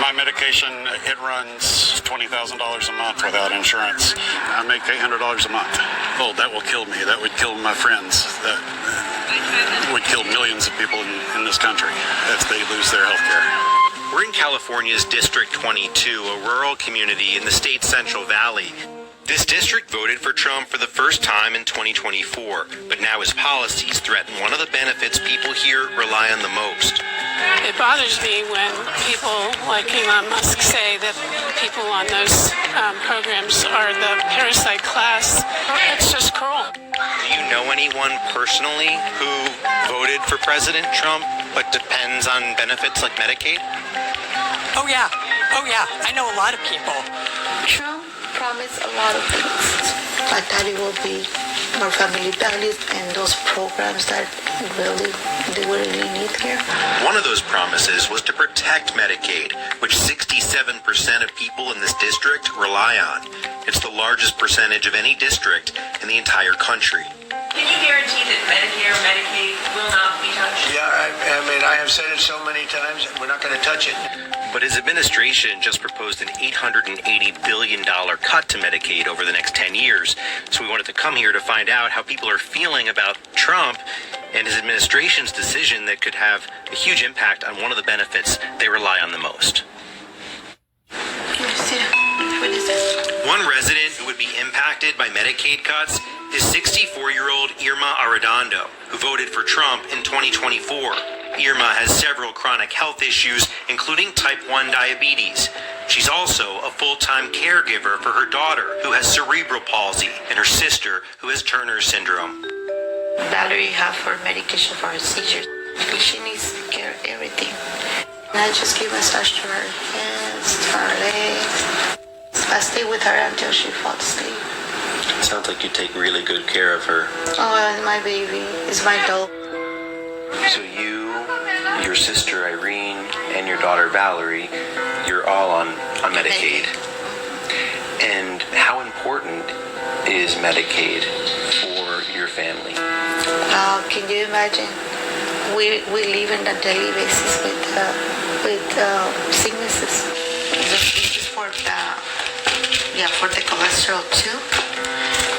My medication, it runs $20,000 a month without insurance. I make $800 a month. Oh, that will kill me. That would kill my friends. That would kill millions of people in this country if they lose their health care. We're in California's District 22, a rural community in the state's Central Valley. This district voted for Trump for the first time in 2024, but now his policies threaten one of the benefits people here rely on the most. It bothers me when people like Elon Musk say that people on those programs are the parasite class. It's just cruel. Do you know anyone personally who voted for President Trump but depends on benefits like Medicaid? Oh yeah. I know a lot of people. Trump promised a lot of things, like that it will be more family values and those programs that they really need here. One of those promises was to protect Medicaid, which 67% of people in this district rely on. It's the largest percentage of any district in the entire country. Can you guarantee that Medicare, Medicaid will not be touched? Yeah, I mean, I have said it so many times, we're not going to touch it. But his administration just proposed an $880 billion cut to Medicaid over the next 10 years. So we wanted to come here to find out how people are feeling about Trump and his administration's decision that could have a huge impact on one of the benefits they rely on the most. One resident who would be impacted by Medicaid cuts is 64-year-old Irma Arredondo, who voted for Trump in 2024. Irma has several chronic health issues, including type 1 diabetes. She's also a full-time caregiver for her daughter, who has cerebral palsy, and her sister, who has Turner syndrome. Valerie have her medication for her seizures. She needs care everything. And I just give massage to her hands, to her legs. I stay with her until she falls asleep. Sounds like you take really good care of her. Oh, and my baby is my doll. So you, your sister Irene, and your daughter Valerie, you're all on Medicaid. And how important is Medicaid for your family? Can you imagine? We live on a daily basis with sicknesses. This is for the cholesterol too.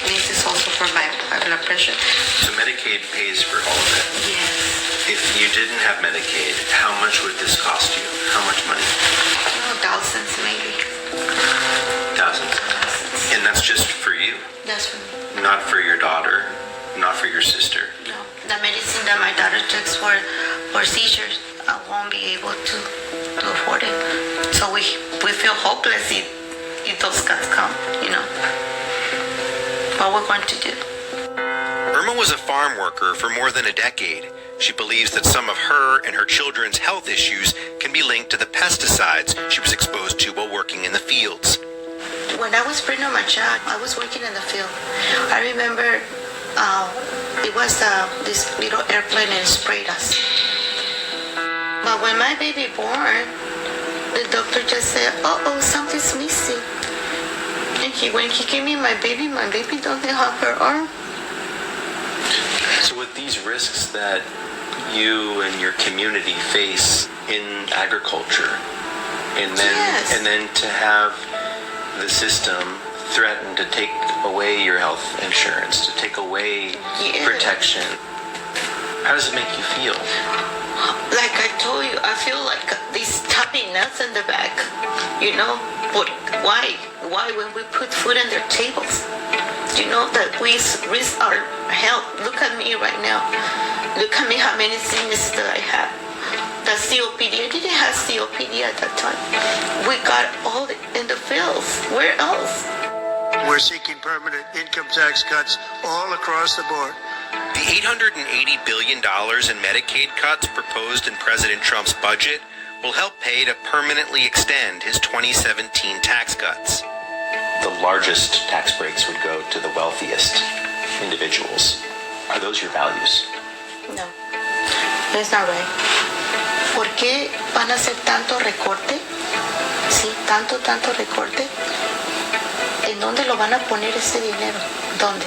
This is also for my blood pressure. So Medicaid pays for all of it? Yes. If you didn't have Medicaid, how much would this cost you? How much money? Thousands maybe. Thousands. And that's just for you? That's for me. Not for your daughter? Not for your sister? No. The medicine that my daughter takes for seizures, I won't be able to afford it. So we feel hopeless if those cuts come, you know. What we're going to do. Irma was a farm worker for more than a decade. She believes that some of her and her children's health issues can be linked to the pesticides she was exposed to while working in the fields. When I was pregnant with my child, I was working in the field. I remember it was this little airplane and it sprayed us. But when my baby born, the doctor just said, "Uh-oh, something's missing." And when he gave me my baby doesn't have her arm. So with these risks that you and your community face in agriculture, and then to have the system threaten to take away your health insurance, to take away protection, how does it make you feel? Like I told you, I feel like these tapping nuts in the back, you know? But why? Why when we put food on their tables? You know that we risk our health. Look at me right now. Look at me how many sicknesses that I have. The COPD, I didn't have COPD at that time. We got all in the fields. Where else? We're seeking permanent income tax cuts all across the board. The $880 billion in Medicaid cuts proposed in President Trump's budget will help pay to permanently extend his 2017 tax cuts. The largest tax breaks would go to the wealthiest individuals. Are those your values? No, that's not right. ¿Por qué van a hacer tanto recorte? Sí, tanto recorte. ¿En dónde lo van a poner ese dinero? ¿Dónde?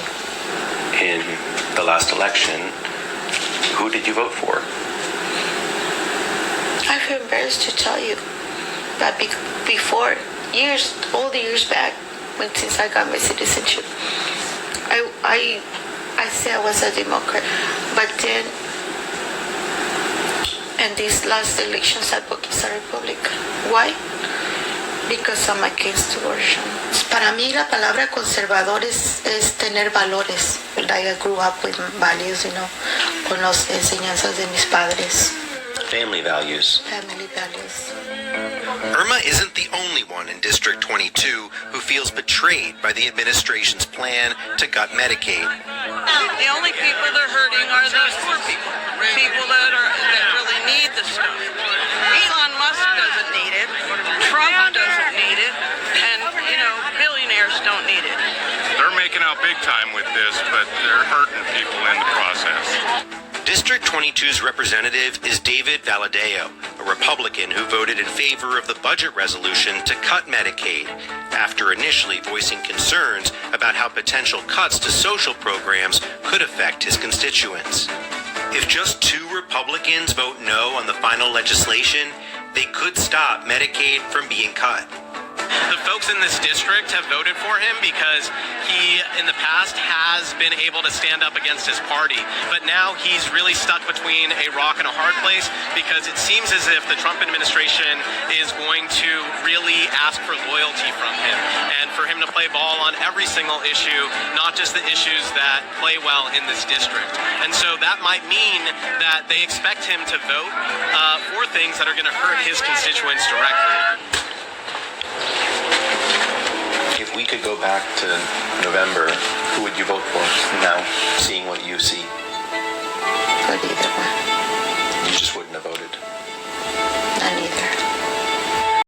In the last election, who did you vote for? I feel embarrassed to tell you. But before years, all the years back, since I got my citizenship, I say I was a Democrat. But then, in these last elections, I voted as a Republican. Why? Because I'm against abortion. Para mí la palabra conservador es tener valores. I grew up with values, con las enseñanzas de mis padres. Family values. Family values. Irma isn't the only one in District 22 who feels betrayed by the administration's plan to gut Medicaid. The only people they're hurting are those poor people. People that really need the stuff. Elon Musk doesn't need it. Trump doesn't need it. And, billionaires don't need it. They're making out big time with this, but they're hurting people in the process. District 22's representative is David Valadeo, a Republican who voted in favor of the budget resolution to cut Medicaid, after initially voicing concerns about how potential cuts to social programs could affect his constituents. If just 2 Republicans vote no on the final legislation, they could stop Medicaid from being cut. The folks in this district have voted for him because he, in the past, has been able to stand up against his party. But now he's really stuck between a rock and a hard place because it seems as if the Trump administration is going to really ask for loyalty from him and for him to play ball on every single issue, not just the issues that play well in this district. And so that might mean that they expect him to vote for things that are going to hurt his constituents directly. If we could go back to November, who would you vote for now, seeing what you see? But either one.